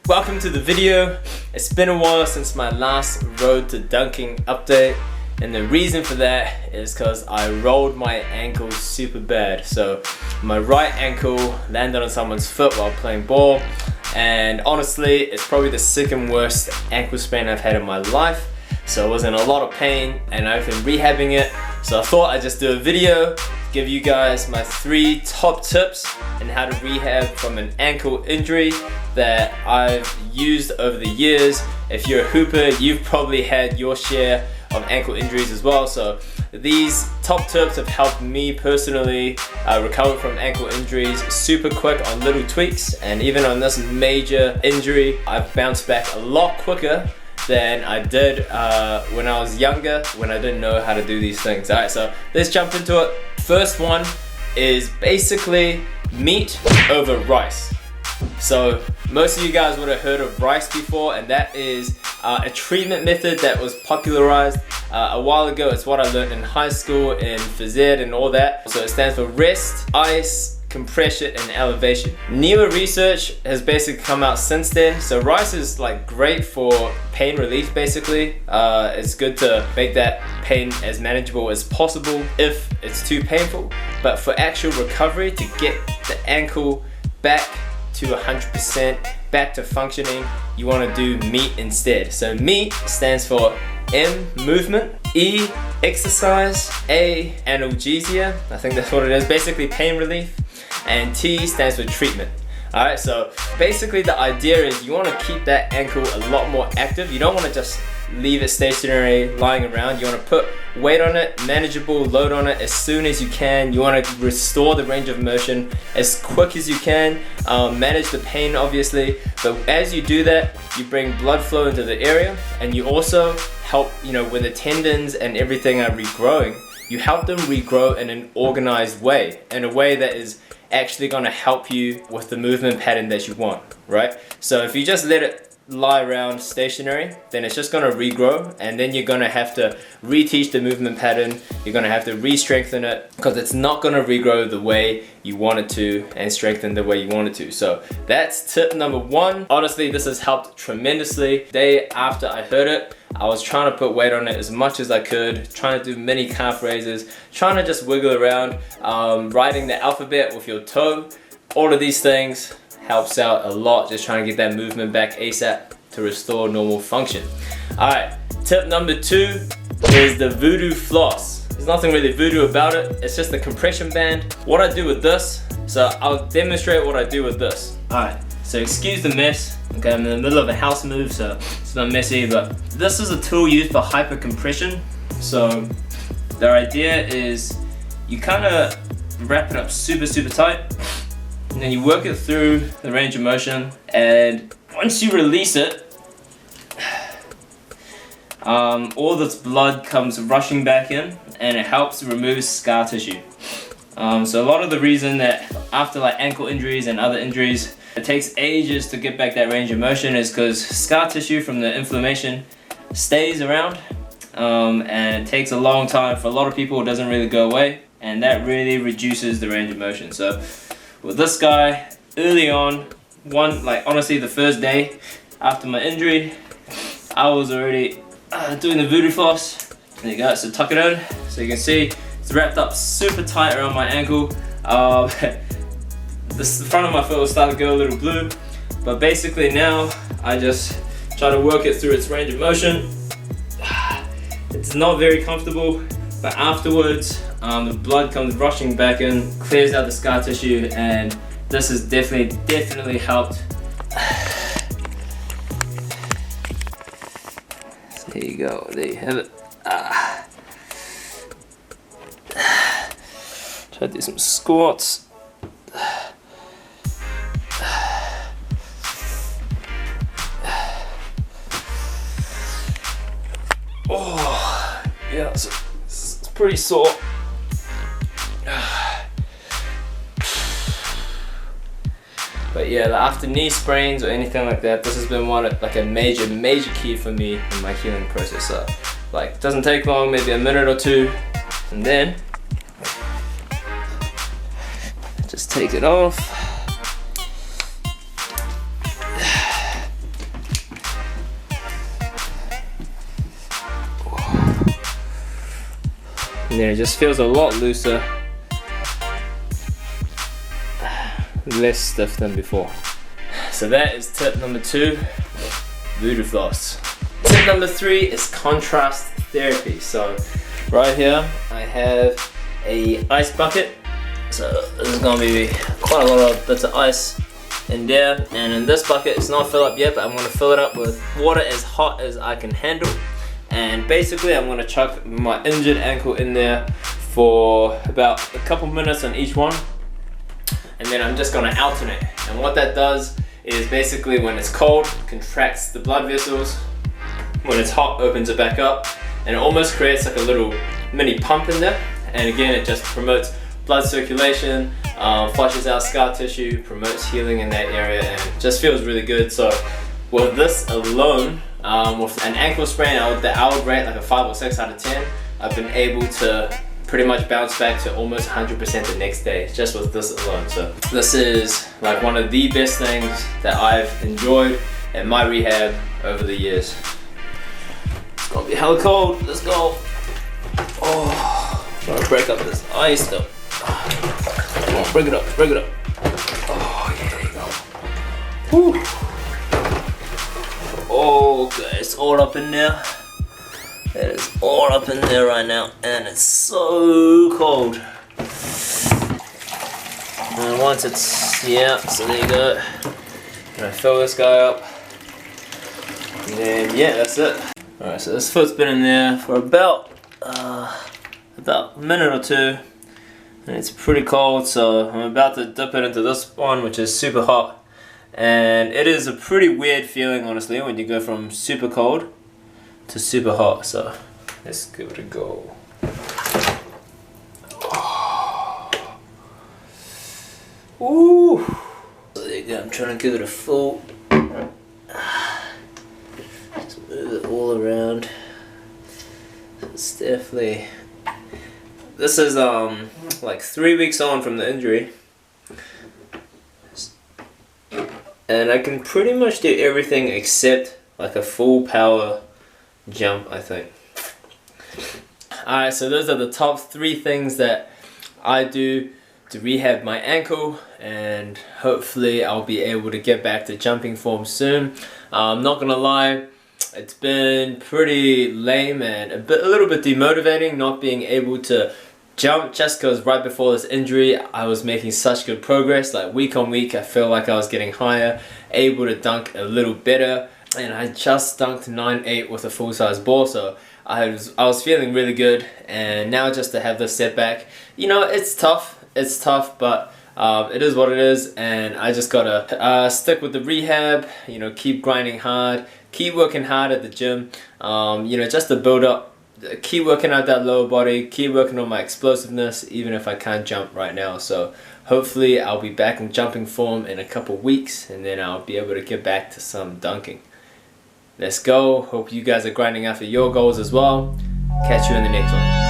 Welcome to the video. It's been a while since my last road to dunking update, and the reason for that is because I rolled my ankle super bad. So my right ankle landed on someone's foot while playing ball, and honestly it's probably the second worst ankle sprain I've had in my life. So I was in a lot of pain and I've been rehabbing it. So I thought I'd just do a video, give you guys my 3 top tips on how to rehab from an ankle injury that I've used over the years. If you're a hooper, you've probably had your share of ankle injuries as well. So these top tips have helped me personally recover from ankle injuries super quick on little tweaks, and even on this major injury, I've bounced back a lot quicker than I did when I was younger, when I didn't know how to do these things. Alright, so let's jump into it. First one is basically meat over rice. So most of you guys would have heard of rice before, and that is a treatment method that was popularized a while ago. It's what I learned in high school in phys ed and all that. So it stands for rest, ice, compression, and elevation. Newer research has basically come out since then. So rice is like great for pain relief basically. It's good to make that pain as manageable as possible if it's too painful. But for actual recovery, to get the ankle back to 100%, back to functioning, you want to do meat instead. So meat stands for M, movement, E, exercise, A, analgesia, I think that's what it is, basically pain relief, and T stands for treatment. Alright, so basically the idea is you want to keep that ankle a lot more active. You don't want to just leave it stationary, lying around. You want to put weight on it, manageable load on it as soon as you can. You want to restore the range of motion as quick as you can, manage the pain obviously, but as you do that, you bring blood flow into the area, and you also help, when the tendons and everything are regrowing, you help them regrow in an organized way, in a way that is actually going to help you with the movement pattern that you want, right? So if you just let it lie around stationary, then it's just going to regrow, and then you're going to have to reteach the movement pattern. You're going to have to re-strengthen it because it's not going to regrow the way you want it to and strengthen the way you want it to. So that's tip number 1. Honestly, this has helped tremendously. The day after I heard it, I was trying to put weight on it as much as I could, trying to do mini calf raises, trying to just wiggle around, writing the alphabet with your toe. All of these things helps out a lot, just trying to get that movement back ASAP to restore normal function. Alright, tip number 2 is the Voodoo Floss. There's nothing really voodoo about it, it's just a compression band. What I do with this, so I'll demonstrate what I do with this. Alright, so excuse the mess. Okay, I'm in the middle of a house move, so it's not messy, but this is a tool used for hyper compression. So the idea is you kind of wrap it up super tight, and then you work it through the range of motion, and once you release it, all this blood comes rushing back in, and it helps remove scar tissue. So a lot of the reason that after like ankle injuries and other injuries, it takes ages to get back that range of motion is because scar tissue from the inflammation stays around, and it takes a long time. For a lot of people, it doesn't really go away, and that really reduces the range of motion. So with this guy, early on, honestly the first day after my injury, I was already doing the Voodoo Floss. There you go, so tuck it in, so you can see it's wrapped up super tight around my ankle. The front of my foot will start to go a little blue, but basically now I just try to work it through its range of motion. It's not very comfortable, but afterwards the blood comes rushing back in, clears out the scar tissue, and this has definitely helped. So there you go, there you have it. Try to do some squats. Oh, yeah, it's pretty sore. But yeah, after knee sprains or anything like that, this has been like a major key for me in my healing process. So like, it doesn't take long, maybe a minute or two, and then just take it off. And then it just feels a lot looser, less stiff than before. So that is tip number 2, Voodoo Floss. Tip number 3 is contrast therapy. So right here I have a ice bucket. So this is gonna be quite a lot of bits of ice in there, and in this bucket it's not filled up yet, but I'm gonna fill it up with water as hot as I can handle. And basically I'm gonna chuck my injured ankle in there for about a couple minutes on each one, and then I'm just gonna alternate. And what that does is basically when it's cold, contracts the blood vessels. When it's hot, opens it back up, and it almost creates like a little mini pump in there. And again, it just promotes blood circulation, flushes out scar tissue, promotes healing in that area, and just feels really good. So with this alone, with an ankle sprain, I would rate like a 5 or 6 out of 10. I've been able to pretty much bounce back to almost 100% the next day, just with this alone. So this is like one of the best things that I've enjoyed at my rehab over the years. It's gonna be hella cold, let's go. Oh, I'm gonna break up this ice though. Come on, break it up, break it up. Oh yeah, there you go. Whew. Okay, it's all up in there. It is all up in there right now, and it's so cold. And once it's, yeah, so there you go. I'm gonna fill this guy up. And then, yeah, that's it. Alright, so this foot's been in there for about a minute or 2. And it's pretty cold, so I'm about to dip it into this one, which is super hot. And it is a pretty weird feeling, honestly, when you go from super cold to super hot. So let's give it a go. Ooh. So there you go. I'm trying to give it a full. Just move it all around. It's definitely. This is like 3 weeks on from the injury. And I can pretty much do everything except like a full power jump, I think. Alright, so those are the top 3 things that I do to rehab my ankle, and hopefully I'll be able to get back to jumping form soon. I'm not gonna lie, it's been pretty lame and a little bit demotivating not being able to jump, just because right before this injury I was making such good progress. Like week on week I feel like I was getting higher, able to dunk a little better, and I just dunked 9.8 with a full-size ball, so I was feeling really good. And now just to have this setback, you know, it's tough, but it is what it is, and I just gotta stick with the rehab, you know, keep grinding hard, keep working hard at the gym, you know, just to build up, keep working out that lower body, keep working on my explosiveness, even if I can't jump right now. So hopefully I'll be back in jumping form in a couple weeks, and then I'll be able to get back to some dunking. Let's go. Hope you guys are grinding out for your goals as well. Catch you in the next one.